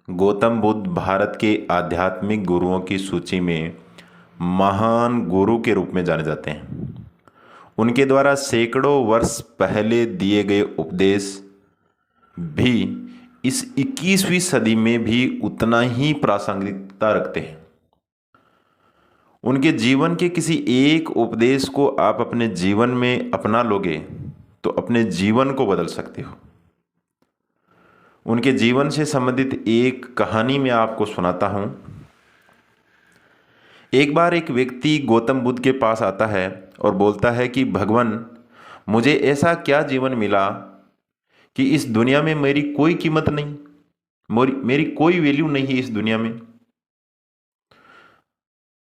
गौतम बुद्ध भारत के आध्यात्मिक गुरुओं की सूची में महान गुरु के रूप में जाने जाते हैं। उनके द्वारा सैकड़ों वर्ष पहले दिए गए उपदेश भी इस 21वीं सदी में भी उतना ही प्रासंगिकता रखते हैं। उनके जीवन के किसी एक उपदेश को आप अपने जीवन में अपना लोगे तो अपने जीवन को बदल सकते हो। उनके जीवन से संबंधित एक कहानी मैं आपको सुनाता हूं। एक बार एक व्यक्ति गौतम बुद्ध के पास आता है और बोलता है कि भगवान, मुझे ऐसा क्या जीवन मिला कि इस दुनिया में मेरी कोई कीमत नहीं, मेरी कोई वैल्यू नहीं है इस दुनिया में।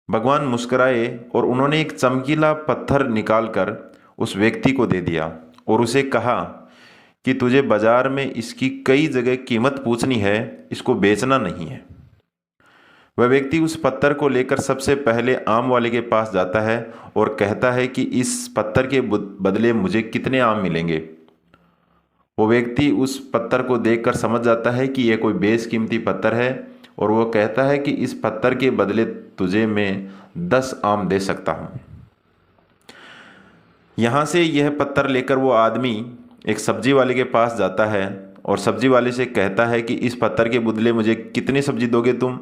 भगवान मुस्कुराए और उन्होंने एक चमकीला पत्थर निकालकर उस व्यक्ति को दे दिया और उसे कहा कि तुझे बाजार में इसकी कई जगह कीमत पूछनी है, इसको बेचना नहीं है। वह व्यक्ति उस पत्थर को लेकर सबसे पहले आम वाले के पास जाता है और कहता है कि इस पत्थर के बदले मुझे कितने आम मिलेंगे। वो व्यक्ति उस पत्थर को देखकर समझ जाता है कि यह कोई बेशकीमती पत्थर है और वो कहता है कि इस पत्थर के बदले तुझे मैं 10 आम दे सकता हूँ। यहाँ से यह पत्थर लेकर वो आदमी एक सब्जी वाले के पास जाता है और सब्जी वाले से कहता है कि इस पत्थर के बदले मुझे कितनी सब्जी दोगे तुम?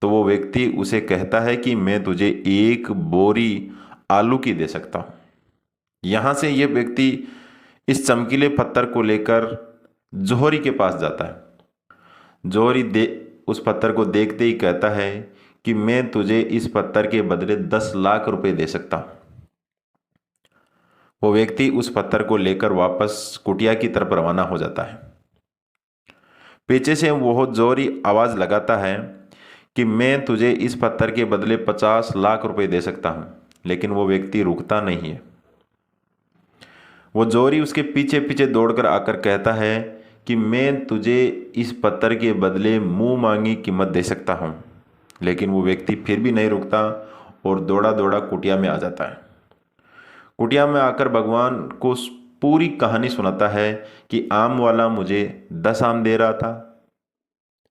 तो वो व्यक्ति उसे कहता है कि मैं तुझे 1 बोरी आलू की दे सकता हूँ। यहाँ से यह व्यक्ति इस चमकीले पत्थर को लेकर जौहरी के पास जाता है। जौहरी उस पत्थर को देखते ही कहता है कि मैं तुझे इस पत्थर के बदले 10 लाख रुपए दे सकता हूँ। वो व्यक्ति उस पत्थर को लेकर वापस कुटिया की तरफ रवाना हो जाता है। पीछे से वो जौहरी आवाज लगाता है कि मैं तुझे इस पत्थर के बदले 50 लाख रुपए दे सकता हूं, लेकिन वो व्यक्ति रुकता नहीं है। वो जौहरी उसके पीछे पीछे दौड़कर आकर कहता है कि मैं तुझे इस पत्थर के बदले मुंह मांगी कीमत दे सकता हूं, लेकिन वो व्यक्ति फिर भी नहीं रुकता और दौड़ा दौड़ा कुटिया में आ जाता है। कुटिया में आकर भगवान को पूरी कहानी सुनाता है कि आम वाला मुझे 10 आम दे रहा था,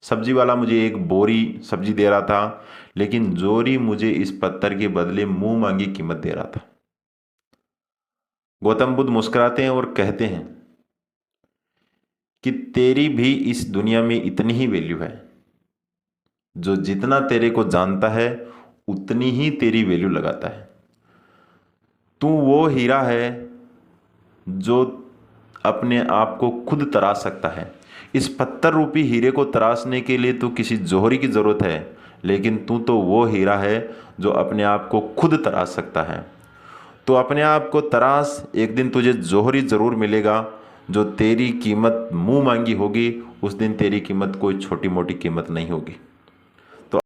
सब्जी वाला मुझे 1 बोरी सब्जी दे रहा था, लेकिन जौहरी मुझे इस पत्थर के बदले मुंह मांगी कीमत दे रहा था। गौतम बुद्ध मुस्कुराते हैं और कहते हैं कि तेरी भी इस दुनिया में इतनी ही वैल्यू है। जो जितना तेरे को जानता है उतनी ही तेरी वैल्यू लगाता है। तू वो हीरा है जो अपने आप को खुद तराश सकता है। इस पत्थर रूपी हीरे को तराशने के लिए तो किसी जौहरी की जरूरत है, लेकिन तू तो वो हीरा है जो अपने आप को खुद तराश सकता है। तो अपने आप को तराश, एक दिन तुझे जौहरी जरूर मिलेगा जो तेरी कीमत मुंह मांगी होगी। उस दिन तेरी कीमत कोई छोटी मोटी कीमत नहीं होगी।